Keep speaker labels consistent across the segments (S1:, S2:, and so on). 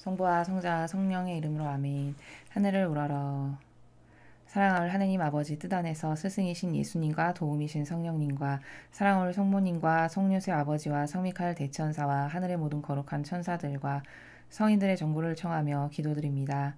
S1: 성부와 성자와 성령의 이름으로 아멘. 하늘을 우러러. 사랑할 하느님 아버지 뜻 안에서 스승이신 예수님과 도움이신 성령님과 사랑할 성모님과 성료세 아버지와 성미카엘 대천사와 하늘의 모든 거룩한 천사들과 성인들의 정보를 청하며 기도드립니다.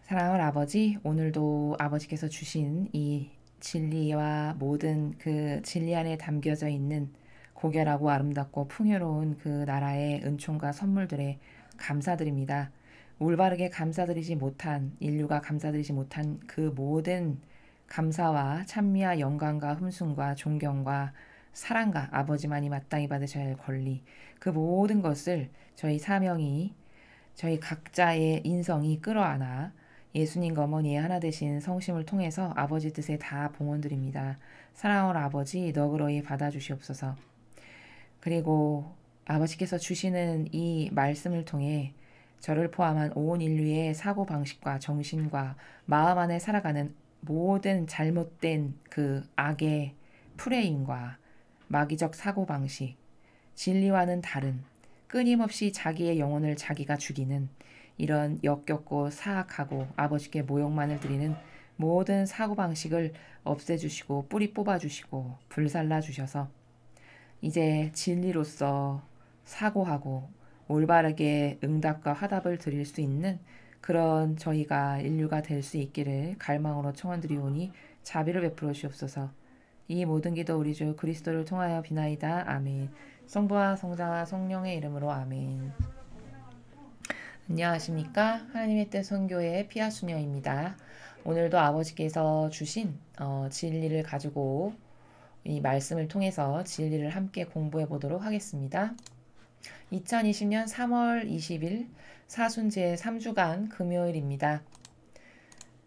S1: 사랑할 아버지, 오늘도 아버지께서 주신 이 진리와 모든 그 진리 안에 담겨져 있는 고결하고 아름답고 풍요로운 그 나라의 은총과 선물들에 감사드립니다. 올바르게 감사드리지 못한, 인류가 감사드리지 못한 그 모든 감사와 찬미와 영광과 흠숭과 존경과 사랑과 아버지만이 마땅히 받으셔야 할 권리, 그 모든 것을 저희 사명이, 저희 각자의 인성이 끌어안아 예수님과 어머니의 하나 되신 성심을 통해서 아버지 뜻에 다 봉헌드립니다. 사랑하는 아버지, 너그러이 받아주시옵소서. 그리고 아버지께서 주시는 이 말씀을 통해 저를 포함한 온 인류의 사고방식과 정신과 마음 안에 살아가는 모든 잘못된 그 악의 프레임과 마귀적 사고방식, 진리와는 다른 끊임없이 자기의 영혼을 자기가 죽이는 이런 역겹고 사악하고 아버지께 모욕만을 드리는 모든 사고방식을 없애주시고 뿌리 뽑아주시고 불살라 주셔서 이제 진리로서 사고하고 올바르게 응답과 화답을 드릴 수 있는 그런 저희가 인류가 될 수 있기를 갈망으로 청원드리오니 자비를 베풀어 주옵소서. 이 모든 기도 우리 주 그리스도를 통하여 비나이다. 아멘. 성부와 성자와 성령의 이름으로 아멘. 안녕하십니까? 하나님의 뜻 선교의 피아수녀입니다. 오늘도 아버지께서 주신 진리를 가지고 이 말씀을 통해서 진리를 함께 공부해 보도록 하겠습니다. 2020년 3월 20일 사순제 3주간 금요일입니다.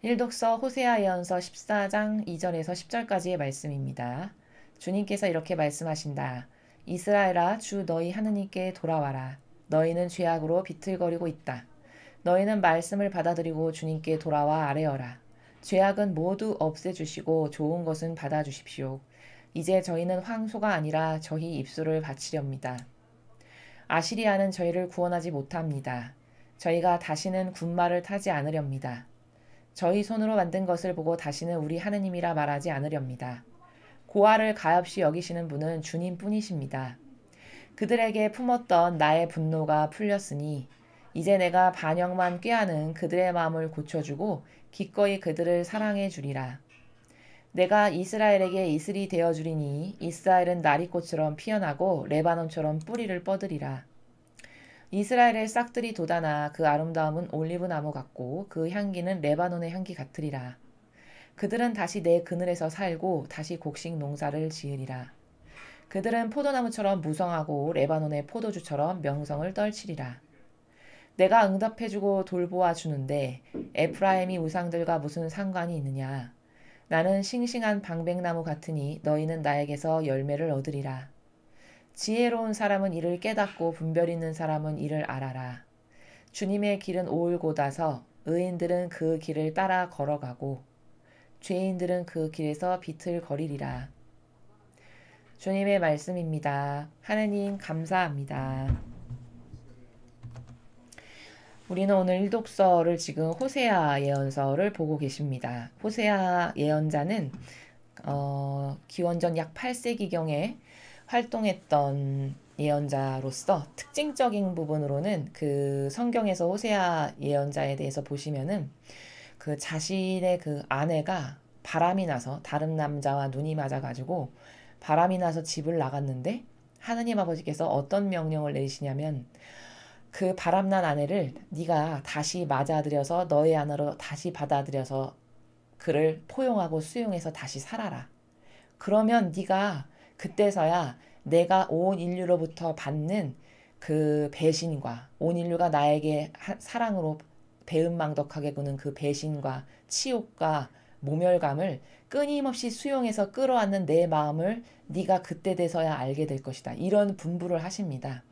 S1: 일독서 호세아 예언서 14장 2절에서 10절까지의 말씀입니다. 주님께서 이렇게 말씀하신다. 이스라엘아, 주 너희 하느님께 돌아와라. 너희는 죄악으로 비틀거리고 있다. 너희는 말씀을 받아들이고 주님께 돌아와 아뢰어라. 죄악은 모두 없애주시고 좋은 것은 받아주십시오. 이제 저희는 황소가 아니라 저희 입술을 바치렵니다. 아시리아는 저희를 구원하지 못합니다. 저희가 다시는 군마를 타지 않으렵니다. 저희 손으로 만든 것을 보고 다시는 우리 하느님이라 말하지 않으렵니다. 고아를 가엾이 여기시는 분은 주님뿐이십니다. 그들에게 품었던 나의 분노가 풀렸으니 이제 내가 반역만 꾀하는 그들의 마음을 고쳐주고 기꺼이 그들을 사랑해 주리라. 내가 이스라엘에게 이슬이 되어 주리니 이스라엘은 나리꽃처럼 피어나고 레바논처럼 뿌리를 뻗으리라. 이스라엘의 싹들이 돋아나 그 아름다움은 올리브나무 같고 그 향기는 레바논의 향기 같으리라. 그들은 다시 내 그늘에서 살고 다시 곡식 농사를 지으리라. 그들은 포도나무처럼 무성하고 레바논의 포도주처럼 명성을 떨치리라. 내가 응답해주고 돌보아 주는데 에프라임이 우상들과 무슨 상관이 있느냐. 나는 싱싱한 방백나무 같으니 너희는 나에게서 열매를 얻으리라. 지혜로운 사람은 이를 깨닫고 분별 있는 사람은 이를 알아라. 주님의 길은 오을고다서 의인들은 그 길을 따라 걸어가고 죄인들은 그 길에서 비틀거리리라. 주님의 말씀입니다. 하느님 감사합니다. 우리는 오늘 일독서를 지금 호세아 예언서를 보고 계십니다. 호세아 예언자는 기원전 약 8세기경에 활동했던 예언자로서 특징적인 부분으로는 그 성경에서 호세아 예언자에 대해서 보시면은 그 자신의 그 아내가 바람이 나서 다른 남자와 눈이 맞아가지고 바람이 나서 집을 나갔는데 하느님 아버지께서 어떤 명령을 내리시냐면 그 바람난 아내를 네가 다시 맞아들여서 너의 아내로 다시 받아들여서 그를 포용하고 수용해서 다시 살아라. 그러면 네가 그때서야 내가 온 인류로부터 받는 그 배신과 온 인류가 나에게 사랑으로 배은망덕하게 구는 그 배신과 치욕과 모멸감을 끊임없이 수용해서 끌어안는 내 마음을 네가 그때 돼서야 알게 될 것이다. 이런 분부를 하십니다.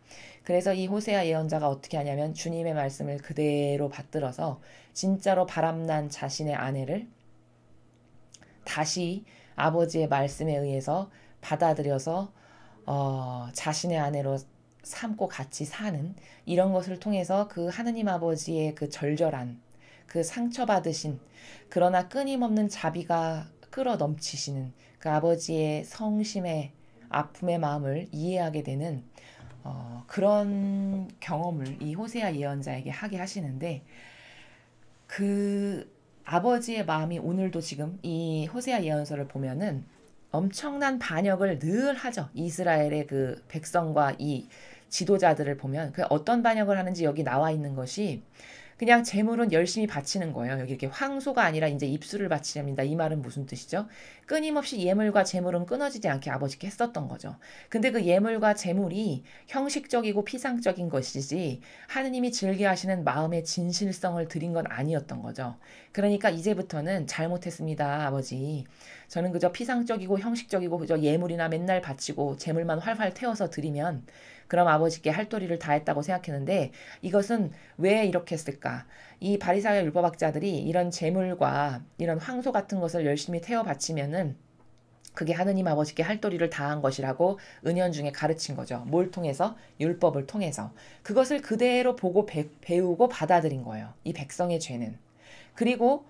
S1: 그래서 이 호세아 예언자가 어떻게 하냐면 주님의 말씀을 그대로 받들어서 진짜로 바람난 자신의 아내를 다시 아버지의 말씀에 의해서 받아들여서 자신의 아내로 삼고 같이 사는 이런 것을 통해서 그 하느님 아버지의 그 절절한 그 상처받으신 그러나 끊임없는 자비가 끌어 넘치시는 그 아버지의 성심의 아픔의 마음을 이해하게 되는 그런 경험을 이 호세아 예언자에게 하게 하시는데 그 아버지의 마음이 오늘도 지금 이 호세아 예언서를 보면은 엄청난 반역을 늘 하죠. 이스라엘의 그 백성과 이 지도자들을 보면 그 어떤 반역을 하는지 여기 나와 있는 것이 그냥 재물은 열심히 바치는 거예요. 여기 이렇게 황소가 아니라 이제 입술을 바치렵니다. 이 말은 무슨 뜻이죠? 끊임없이 예물과 재물은 끊어지지 않게 아버지께 했었던 거죠. 근데 그 예물과 재물이 형식적이고 피상적인 것이지 하느님이 즐겨하시는 마음의 진실성을 드린 건 아니었던 거죠. 그러니까 이제부터는 잘못했습니다, 아버지. 저는 그저 피상적이고 형식적이고 그저 예물이나 맨날 바치고 재물만 활활 태워서 드리면 그럼 아버지께 할 도리를 다 했다고 생각했는데 이것은 왜 이렇게 했을까? 이 바리사의 율법학자들이 이런 재물과 이런 황소 같은 것을 열심히 태워 바치면은 그게 하느님 아버지께 할 도리를 다한 것이라고 은연중에 가르친 거죠. 뭘 통해서? 율법을 통해서. 그것을 그대로 보고 배우고 받아들인 거예요. 이 백성의 죄는. 그리고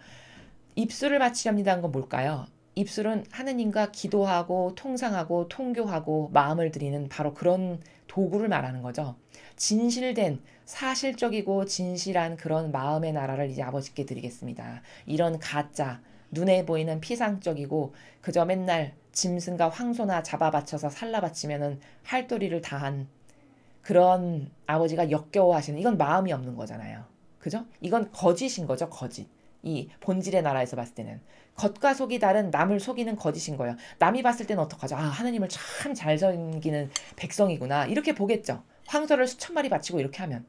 S1: 입술을 바치렵니다는 건 뭘까요? 입술은 하느님과 기도하고 통상하고 통교하고 마음을 드리는 바로 그런 도구를 말하는 거죠. 진실된 사실적이고 진실한 그런 마음의 나라를 이제 아버지께 드리겠습니다. 이런 가짜 눈에 보이는 피상적이고 그저 맨날 짐승과 황소나 잡아 바쳐서 살라 바치면은 할 도리를 다한 그런 아버지가 역겨워하시는 이건 마음이 없는 거잖아요. 그죠? 이건 거짓인 거죠, 거짓. 이 본질의 나라에서 봤을 때는 겉과 속이 다른 남을 속이는 거짓인 거예요. 남이 봤을 때는 어떡하죠? 아, 하느님을 참 잘 섬기는 백성이구나. 이렇게 보겠죠. 황소를 수천 마리 바치고 이렇게 하면.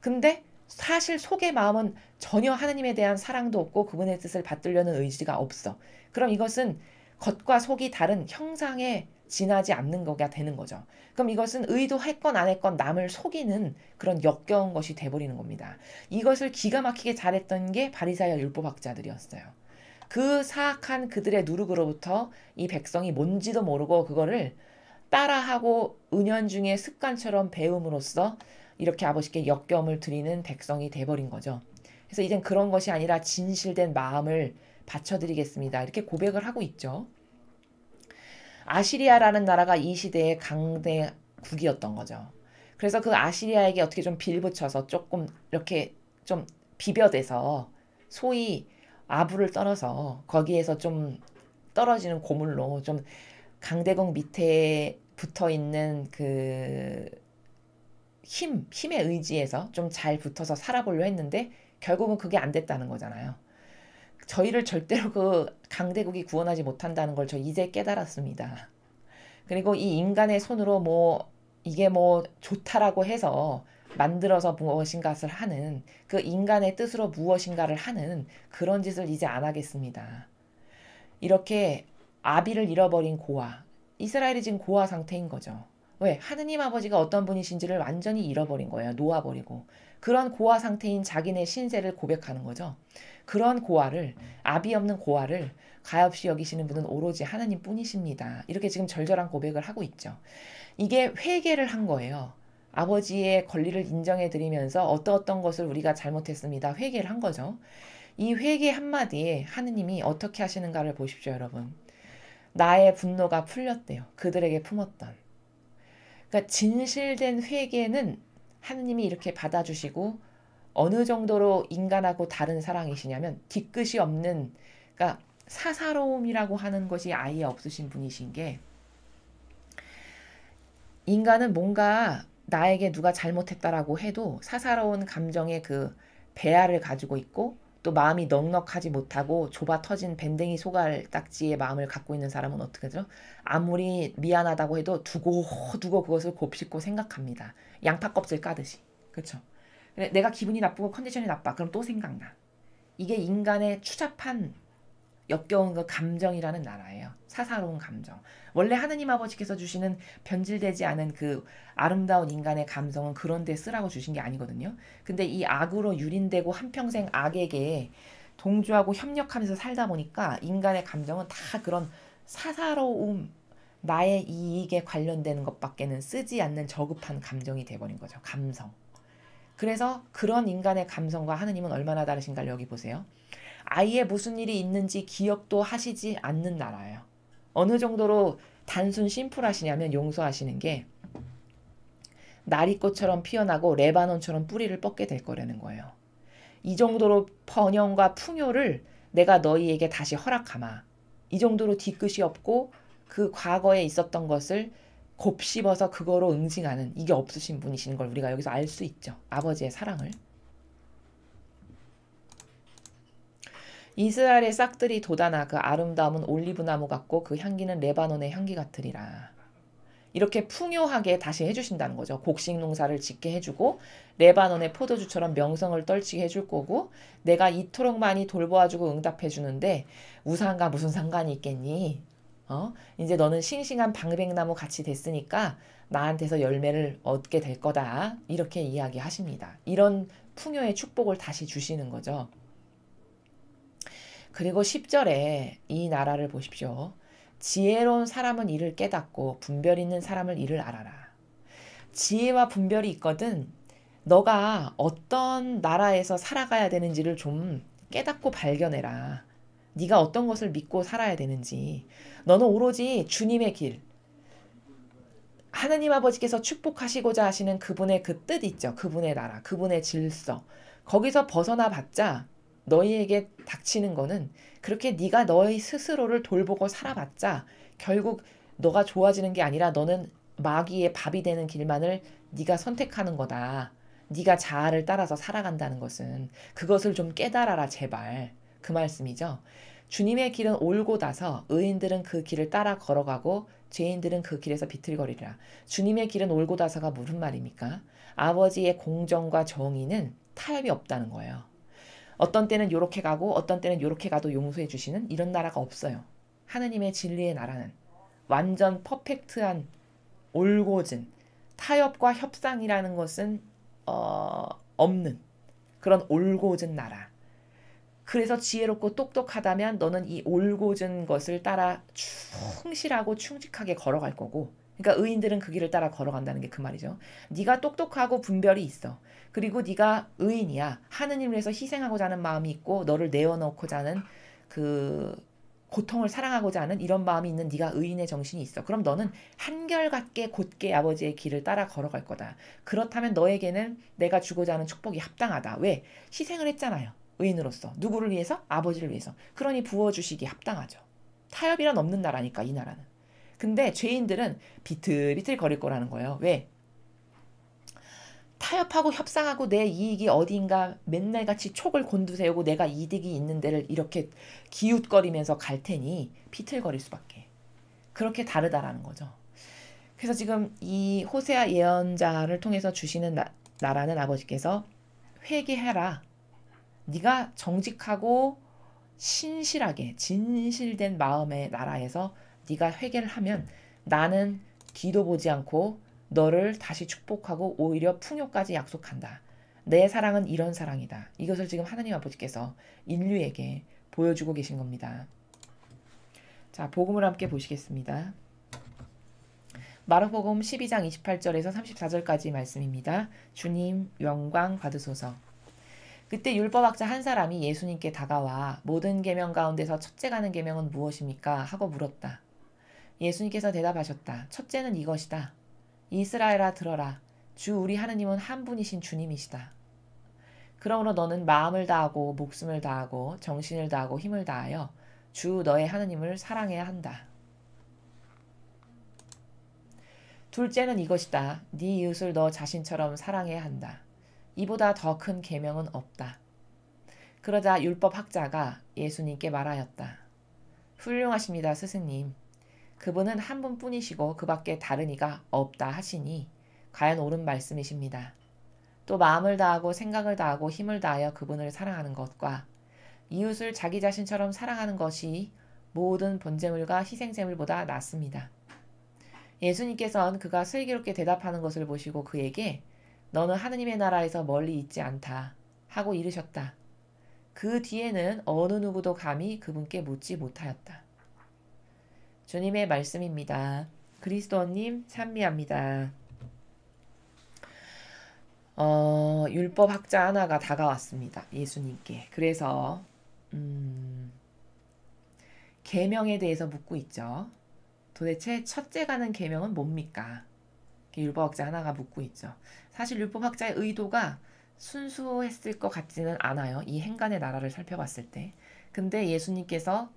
S1: 근데 사실 속의 마음은 전혀 하느님에 대한 사랑도 없고 그분의 뜻을 받들려는 의지가 없어. 그럼 이것은 겉과 속이 다른 형상에 지나지 않는 거가 되는 거죠. 그럼 이것은 의도했건 안 했건 남을 속이는 그런 역겨운 것이 돼버리는 겁니다. 이것을 기가 막히게 잘했던 게 바리사야 율법학자들이었어요. 그 사악한 그들의 누룩으로부터 이 백성이 뭔지도 모르고 그거를 따라하고 은연중에 습관처럼 배움으로써 이렇게 아버지께 역겨움을 드리는 백성이 돼버린 거죠. 그래서 이젠 그런 것이 아니라 진실된 마음을 바쳐드리겠습니다. 이렇게 고백을 하고 있죠. 아시리아라는 나라가 이 시대의 강대국이었던 거죠. 그래서 그 아시리아에게 어떻게 좀 빌붙여서 조금 이렇게 좀 비벼대서 소위 아부를 떨어서 거기에서 좀 떨어지는 고물로 좀 강대국 밑에 붙어 있는 그 힘의 의지에서 좀 잘 붙어서 살아보려 했는데 결국은 그게 안 됐다는 거잖아요. 저희를 절대로 그 강대국이 구원하지 못한다는 걸 저 이제 깨달았습니다. 그리고 이 인간의 손으로 뭐 이게 뭐 좋다라고 해서 만들어서 무엇인가를 하는 그 인간의 뜻으로 무엇인가를 하는 그런 짓을 이제 안 하겠습니다. 이렇게 아비를 잃어버린 고아, 이스라엘이 지금 고아 상태인 거죠. 왜? 하느님 아버지가 어떤 분이신지를 완전히 잃어버린 거예요. 놓아버리고. 그런 고아 상태인 자기네 신세를 고백하는 거죠. 그런 고아를, 아비 없는 고아를 가엾이 여기시는 분은 오로지 하나님 뿐이십니다. 이렇게 지금 절절한 고백을 하고 있죠. 이게 회개를 한 거예요. 아버지의 권리를 인정해드리면서 어떤 것을 우리가 잘못했습니다. 회개를 한 거죠. 이 회개 한마디에 하느님이 어떻게 하시는가를 보십시오, 여러분. 나의 분노가 풀렸대요. 그들에게 품었던. 그러니까 진실된 회개는 하느님이 이렇게 받아주시고 어느 정도로 인간하고 다른 사랑이시냐면 뒤끝이 없는, 그러니까 사사로움이라고 하는 것이 아예 없으신 분이신 게, 인간은 뭔가 나에게 누가 잘못했다라고 해도 사사로운 감정의 그 배아를 가지고 있고 또 마음이 넉넉하지 못하고 좁아 터진 밴댕이 소갈딱지의 마음을 갖고 있는 사람은 어떻게 하죠? 아무리 미안하다고 해도 두고 그것을 곱씹고 생각합니다. 양파 껍질 까듯이. 그렇죠? 내가 기분이 나쁘고 컨디션이 나빠. 그럼 또 생각나. 이게 인간의 추잡한 역겨운 그 감정이라는 나라예요. 사사로운 감정. 원래 하느님 아버지께서 주시는 변질되지 않은 그 아름다운 인간의 감성은 그런 데 쓰라고 주신 게 아니거든요. 근데 이 악으로 유린되고 한평생 악에게 동조하고 협력하면서 살다 보니까 인간의 감정은 다 그런 사사로움, 나의 이익에 관련되는 것밖에는 쓰지 않는 저급한 감정이 돼버린 거죠. 감성. 그래서 그런 인간의 감성과 하느님은 얼마나 다르신가를 여기 보세요. 아예 무슨 일이 있는지 기억도 하시지 않는 나라예요. 어느 정도로 단순 심플하시냐면 용서하시는 게 나리꽃처럼 피어나고 레바논처럼 뿌리를 뻗게 될 거라는 거예요. 이 정도로 번영과 풍요를 내가 너희에게 다시 허락하마. 이 정도로 뒤끝이 없고 그 과거에 있었던 것을 곱씹어서 그거로 응징하는 이게 없으신 분이신 걸 우리가 여기서 알 수 있죠. 아버지의 사랑을. 이스라엘의 싹들이 돋아나 그 아름다움은 올리브나무 같고 그 향기는 레바논의 향기 같으리라. 이렇게 풍요하게 다시 해주신다는 거죠. 곡식 농사를 짓게 해주고 레바논의 포도주처럼 명성을 떨치게 해줄 거고 내가 이토록 많이 돌보아주고 응답해주는데 우상과 무슨 상관이 있겠니? 이제 너는 싱싱한 방백나무 같이 됐으니까 나한테서 열매를 얻게 될 거다. 이렇게 이야기하십니다. 이런 풍요의 축복을 다시 주시는 거죠. 그리고 10절에 이 나라를 보십시오. 지혜로운 사람은 이를 깨닫고 분별 있는 사람을 이를 알아라. 지혜와 분별이 있거든 너가 어떤 나라에서 살아가야 되는지를 좀 깨닫고 발견해라. 네가 어떤 것을 믿고 살아야 되는지. 너는 오로지 주님의 길, 하느님 아버지께서 축복하시고자 하시는 그분의 그 뜻 있죠. 그분의 나라, 그분의 질서. 거기서 벗어나 봤자 너희에게 닥치는 거는 그렇게 네가 너희 스스로를 돌보고 살아봤자 결국 너가 좋아지는 게 아니라 너는 마귀의 밥이 되는 길만을 네가 선택하는 거다. 네가 자아를 따라서 살아간다는 것은 그것을 좀 깨달아라 제발. 그 말씀이죠. 주님의 길은 올곧아서 의인들은 그 길을 따라 걸어가고 죄인들은 그 길에서 비틀거리리라. 주님의 길은 올곧아서가 무슨 말입니까? 아버지의 공정과 정의는 타협이 없다는 거예요. 어떤 때는 요렇게 가고 어떤 때는 요렇게 가도 용서해 주시는 이런 나라가 없어요. 하느님의 진리의 나라는 완전 퍼펙트한 올곧은 타협과 협상이라는 것은 없는 그런 올곧은 나라. 그래서 지혜롭고 똑똑하다면 너는 이 올곧은 것을 따라 충실하고 충직하게 걸어갈 거고 그러니까 의인들은 그 길을 따라 걸어간다는 게 그 말이죠. 네가 똑똑하고 분별이 있어. 그리고 네가 의인이야. 하느님을 위해서 희생하고자 하는 마음이 있고 너를 내어놓고자 하는 그 고통을 사랑하고자 하는 이런 마음이 있는 네가 의인의 정신이 있어. 그럼 너는 한결같게 곧게 아버지의 길을 따라 걸어갈 거다. 그렇다면 너에게는 내가 주고자 하는 축복이 합당하다. 왜? 희생을 했잖아요. 의인으로서. 누구를 위해서? 아버지를 위해서. 그러니 부어주시기 합당하죠. 타협이란 없는 나라니까 이 나라는. 근데 죄인들은 비틀비틀 거릴 거라는 거예요. 왜? 타협하고 협상하고 내 이익이 어디인가 맨날 같이 촉을 곤두세우고 내가 이득이 있는 데를 이렇게 기웃거리면서 갈 테니 비틀거릴 수밖에. 그렇게 다르다라는 거죠. 그래서 지금 이 호세아 예언자를 통해서 주시는 나라는 아버지께서 회개해라. 네가 정직하고 신실하게 진실된 마음의 나라에서 네가 회개를 하면 나는 뒤도 보지 않고 너를 다시 축복하고 오히려 풍요까지 약속한다. 내 사랑은 이런 사랑이다. 이것을 지금 하나님 아버지께서 인류에게 보여주고 계신 겁니다. 자, 복음을 함께 보시겠습니다. 마르복음 12장 28절에서 34절까지 말씀입니다. 주님 영광 받으소서. 그때 율법학자 한 사람이 예수님께 다가와 모든 계명 가운데서 첫째 가는 계명은 무엇입니까? 하고 물었다. 예수님께서 대답하셨다. 첫째는 이것이다. 이스라엘아 들어라. 주 우리 하느님은 한 분이신 주님이시다. 그러므로 너는 마음을 다하고 목숨을 다하고 정신을 다하고 힘을 다하여 주 너의 하느님을 사랑해야 한다. 둘째는 이것이다. 네 이웃을 너 자신처럼 사랑해야 한다. 이보다 더 큰 계명은 없다. 그러자 율법학자가 예수님께 말하였다. 훌륭하십니다, 스승님. 그분은 한 분뿐이시고 그밖에 다른 이가 없다 하시니 과연 옳은 말씀이십니다. 또 마음을 다하고 생각을 다하고 힘을 다하여 그분을 사랑하는 것과 이웃을 자기 자신처럼 사랑하는 것이 모든 번제물과 희생제물보다 낫습니다. 예수님께서는 그가 슬기롭게 대답하는 것을 보시고 그에게 너는 하느님의 나라에서 멀리 있지 않다 하고 이르셨다. 그 뒤에는 어느 누구도 감히 그분께 묻지 못하였다. 주님의 말씀입니다. 그리스도님 찬미합니다. 율법학자 하나가 다가왔습니다. 예수님께. 그래서 계명에 대해서 묻고 있죠. 도대체 첫째 가는 계명은 뭡니까? 율법학자 하나가 묻고 있죠. 사실 율법학자의 의도가 순수했을 것 같지는 않아요. 이 행간의 나라를 살펴봤을 때. 근데 예수님께서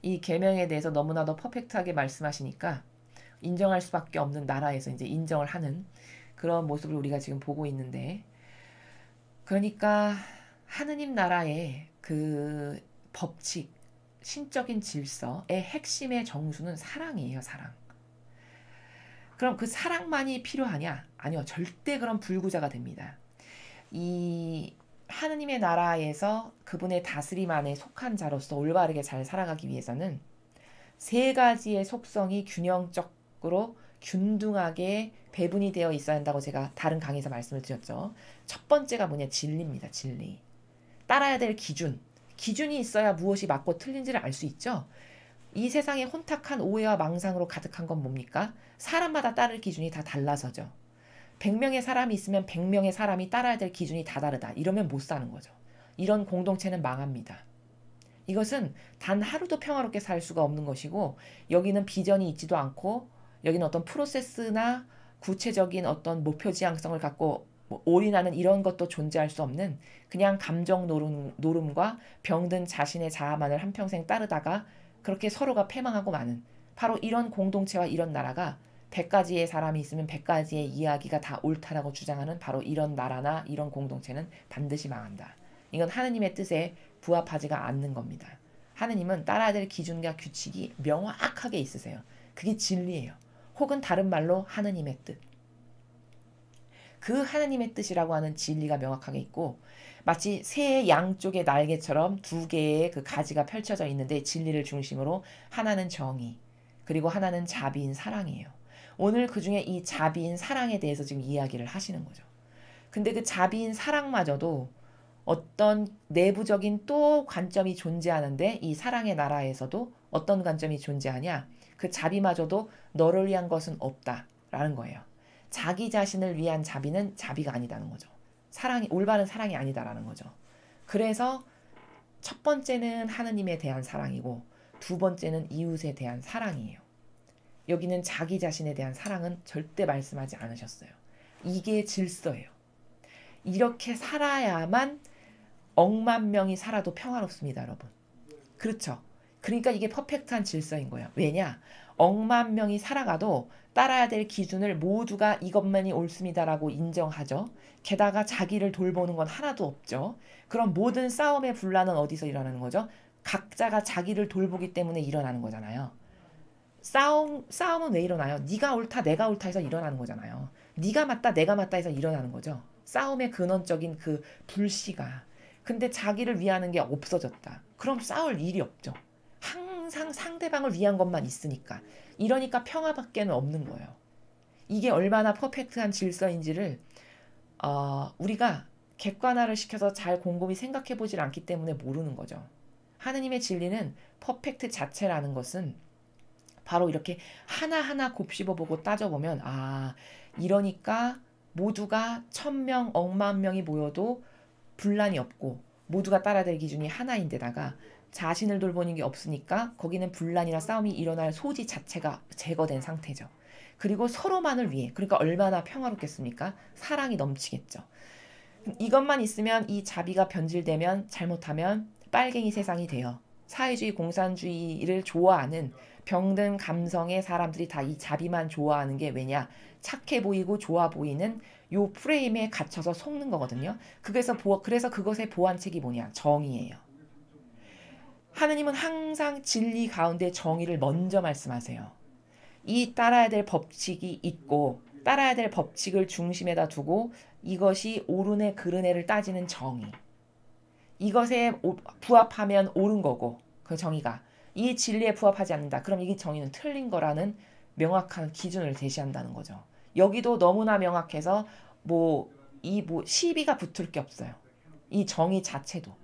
S1: 이 계명에 대해서 너무나도 퍼펙트하게 말씀하시니까 인정할 수밖에 없는 나라에서 이제 인정을 하는 그런 모습을 우리가 지금 보고 있는데, 그러니까 하느님 나라의 그 법칙, 신적인 질서의 핵심의 정수는 사랑이에요. 사랑. 그럼 그 사랑만이 필요하냐? 아니요. 절대 그런 불구자가 됩니다. 이 하느님의 나라에서 그분의 다스림 안에 속한 자로서 올바르게 잘 살아가기 위해서는 세 가지의 속성이 균형적으로 균등하게 배분이 되어 있어야 한다고 제가 다른 강의에서 말씀을 드렸죠. 첫 번째가 뭐냐? 진리입니다. 진리. 따라야 될 기준. 기준이 있어야 무엇이 맞고 틀린지를 알 수 있죠. 이 세상에 혼탁한 오해와 망상으로 가득한 건 뭡니까? 사람마다 따를 기준이 다 달라서죠. 100명의 사람이 있으면 100명의 사람이 따라야 될 기준이 다 다르다. 이러면 못 사는 거죠. 이런 공동체는 망합니다. 이것은 단 하루도 평화롭게 살 수가 없는 것이고, 여기는 비전이 있지도 않고, 여기는 어떤 프로세스나 구체적인 어떤 목표 지향성을 갖고 올인하는 이런 것도 존재할 수 없는 그냥 감정 노름과 병든 자신의 자아만을 한평생 따르다가 그렇게 서로가 패망하고 마는, 바로 이런 공동체와 이런 나라가 100가지의 사람이 있으면 100가지의 이야기가 다 옳다라고 주장하는 바로 이런 나라나 이런 공동체는 반드시 망한다. 이건 하느님의 뜻에 부합하지가 않는 겁니다. 하느님은 따라야 될 기준과 규칙이 명확하게 있으세요. 그게 진리예요. 혹은 다른 말로 하느님의 뜻. 그 하느님의 뜻이라고 하는 진리가 명확하게 있고, 마치 새의 양쪽의 날개처럼 두 개의 그 가지가 펼쳐져 있는데, 진리를 중심으로 하나는 정의, 그리고 하나는 자비인 사랑이에요. 오늘 그 중에 이 자비인 사랑에 대해서 지금 이야기를 하시는 거죠. 근데 그 자비인 사랑마저도 어떤 내부적인 또 관점이 존재하는데, 이 사랑의 나라에서도 어떤 관점이 존재하냐? 그 자비마저도 너를 위한 것은 없다라는 거예요. 자기 자신을 위한 자비는 자비가 아니다는 거죠. 사랑이, 올바른 사랑이 아니다라는 거죠. 그래서 첫 번째는 하느님에 대한 사랑이고, 두 번째는 이웃에 대한 사랑이에요. 여기는 자기 자신에 대한 사랑은 절대 말씀하지 않으셨어요. 이게 질서예요. 이렇게 살아야만 억만 명이 살아도 평화롭습니다, 여러분. 그렇죠? 그러니까 이게 퍼펙트한 질서인 거예요. 왜냐? 억만 명이 살아가도 따라야 될 기준을 모두가 이것만이 옳습니다라고 인정하죠. 게다가 자기를 돌보는 건 하나도 없죠. 그럼 모든 싸움의 분란은 어디서 일어나는 거죠? 각자가 자기를 돌보기 때문에 일어나는 거잖아요. 싸움은 왜 일어나요? 네가 옳다, 내가 옳다 해서 일어나는 거잖아요. 네가 맞다, 내가 맞다 해서 일어나는 거죠. 싸움의 근원적인 그 불씨가. 근데 자기를 위하는 게 없어졌다. 그럼 싸울 일이 없죠. 항상 상대방을 위한 것만 있으니까. 이러니까 평화밖에는 없는 거예요. 이게 얼마나 퍼펙트한 질서인지를 우리가 객관화를 시켜서 잘 곰곰이 생각해 보질 않기 때문에 모르는 거죠. 하느님의 진리는 퍼펙트 자체라는 것은 바로 이렇게 하나하나 곱씹어보고 따져보면, 이러니까 모두가 1000명, 억만 명이 모여도 분란이 없고 모두가 따라야 될 기준이 하나인데다가 자신을 돌보는 게 없으니까 거기는 분란이나 싸움이 일어날 소지 자체가 제거된 상태죠. 그리고 서로만을 위해, 그러니까 얼마나 평화롭겠습니까? 사랑이 넘치겠죠. 이것만 있으면, 이 자비가 변질되면, 잘못하면 빨갱이 세상이 돼요. 사회주의, 공산주의를 좋아하는 병든 감성의 사람들이 다 이 자비만 좋아하는 게 왜냐? 착해 보이고 좋아 보이는 요 프레임에 갇혀서 속는 거거든요. 그래서 그것의 보완책이 뭐냐? 정의예요. 하느님은 항상 진리 가운데 정의를 먼저 말씀하세요. 이 따라야 될 법칙이 있고, 따라야 될 법칙을 중심에다 두고 이것이 옳으네 그르네를 따지는 정의. 이것에 부합하면 옳은 거고, 그 정의가 이 진리에 부합하지 않는다. 그럼 이 정의는 틀린 거라는 명확한 기준을 제시한다는 거죠. 여기도 너무나 명확해서 시비가 붙을 게 없어요. 이 정의 자체도.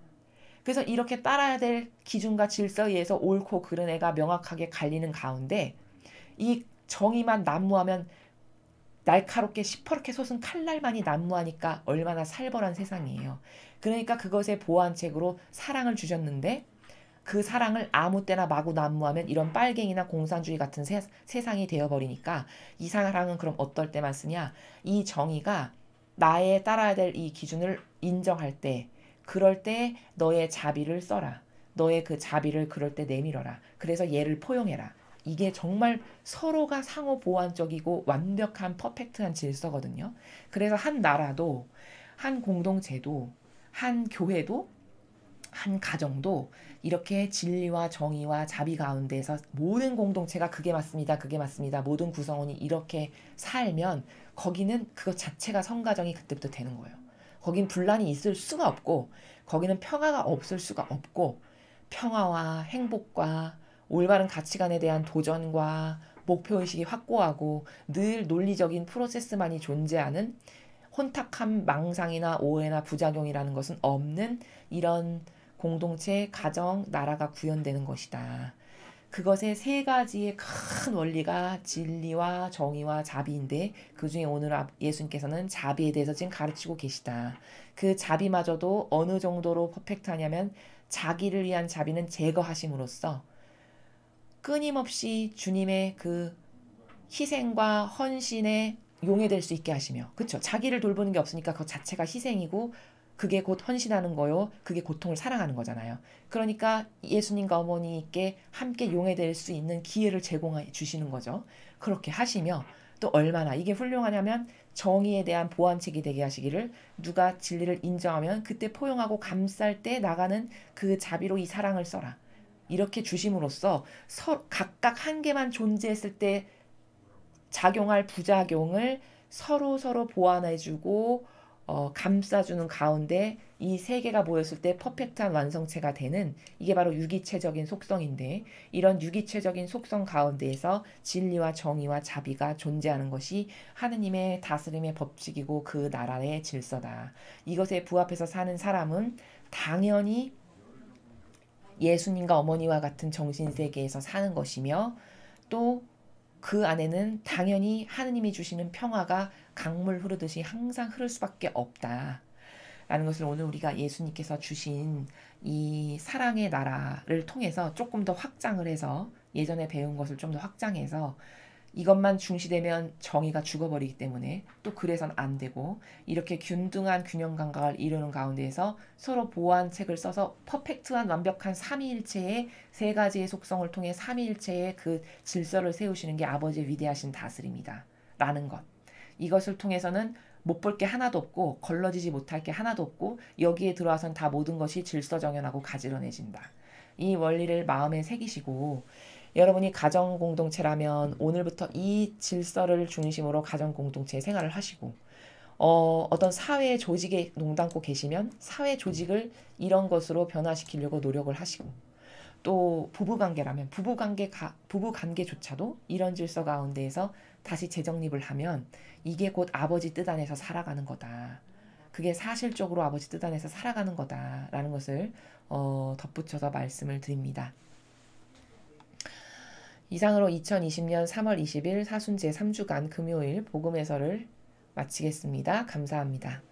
S1: 그래서 이렇게 따라야 될 기준과 질서에 의해서 옳고 그른 애가 명확하게 갈리는 가운데 이 정의만 난무하면 날카롭게 시퍼렇게 솟은 칼날만이 난무하니까 얼마나 살벌한 세상이에요. 그러니까 그것의 보완책으로 사랑을 주셨는데 그 사랑을 아무 때나 마구 난무하면 이런 빨갱이나 공산주의 같은 세상이 되어버리니까 이 사랑은 그럼 어떨 때만 쓰냐? 이 정의가 나의 따라야 될 이 기준을 인정할 때 그럴 때 너의 자비를 써라. 너의 그 자비를 그럴 때 내밀어라. 그래서 얘를 포용해라. 이게 정말 서로가 상호 보완적이고 완벽한 퍼펙트한 질서거든요. 그래서 한 나라도 한 공동체도 한 교회도 한 가정도 이렇게 진리와 정의와 자비 가운데서 모든 공동체가 그게 맞습니다. 그게 맞습니다. 모든 구성원이 이렇게 살면 거기는 그것 자체가 성가정이 그때부터 되는 거예요. 거긴 분란이 있을 수가 없고 거기는 평화가 없을 수가 없고 평화와 행복과 올바른 가치관에 대한 도전과 목표의식이 확고하고 늘 논리적인 프로세스만이 존재하는 혼탁한 망상이나 오해나 부작용이라는 것은 없는 이런 공동체, 가정, 나라가 구현되는 것이다. 그것의 세 가지의 큰 원리가 진리와 정의와 자비인데 그중에 오늘 예수님께서는 자비에 대해서 지금 가르치고 계시다. 그 자비마저도 어느 정도로 퍼펙트하냐면 자기를 위한 자비는 제거하심으로써 끊임없이 주님의 그 희생과 헌신에 용해될 수 있게 하시며 그쵸? 자기를 돌보는 게 없으니까 그 자체가 희생이고 그게 곧 헌신하는 거요. 그게 고통을 사랑하는 거잖아요. 그러니까 예수님과 어머니께 함께 용해될 수 있는 기회를 제공해 주시는 거죠. 그렇게 하시며 또 얼마나 이게 훌륭하냐면 정의에 대한 보완책이 되게 하시기를 누가 진리를 인정하면 그때 포용하고 감쌀 때 나가는 그 자비로 이 사랑을 써라. 이렇게 주심으로써 각각 한 개만 존재했을 때 작용할 부작용을 서로 보완해주고 감싸주는 가운데 이 세 개가 모였을 때 퍼펙트한 완성체가 되는 이게 바로 유기체적인 속성인데 이런 유기체적인 속성 가운데에서 진리와 정의와 자비가 존재하는 것이 하느님의 다스림의 법칙이고 그 나라의 질서다. 이것에 부합해서 사는 사람은 당연히 예수님과 어머니와 같은 정신세계에서 사는 것이며 또 그 안에는 당연히 하느님이 주시는 평화가 강물 흐르듯이 항상 흐를 수밖에 없다. 라는 것을 오늘 우리가 예수님께서 주신 이 사랑의 나라를 통해서 조금 더 확장을 해서 예전에 배운 것을 좀 더 확장해서 이것만 중시되면 정의가 죽어버리기 때문에 또 그래서는 안 되고 이렇게 균등한 균형 감각을 이루는 가운데에서 서로 보완책을 써서 퍼펙트한 완벽한 삼위일체의 세 가지의 속성을 통해 삼위일체의 그 질서를 세우시는 게 아버지의 위대하신 다스림이다. 라는 것. 이것을 통해서는 못 볼 게 하나도 없고 걸러지지 못할 게 하나도 없고 여기에 들어와선 다 모든 것이 질서정연하고 가지런해진다. 이 원리를 마음에 새기시고 여러분이 가정 공동체라면 오늘부터 이 질서를 중심으로 가정 공동체 생활을 하시고 어떤 사회 조직에 농담고 계시면 사회 조직을 이런 것으로 변화시키려고 노력을 하시고 또 부부관계라면 부부관계조차도 이런 질서 가운데에서 다시 재정립을 하면 이게 곧 아버지 뜻 안에서 살아가는 거다. 그게 사실적으로 아버지 뜻 안에서 살아가는 거다라는 것을 덧붙여서 말씀을 드립니다. 이상으로 2020년 3월 20일 사순 제3주간 금요일 복음 해설을 마치겠습니다. 감사합니다.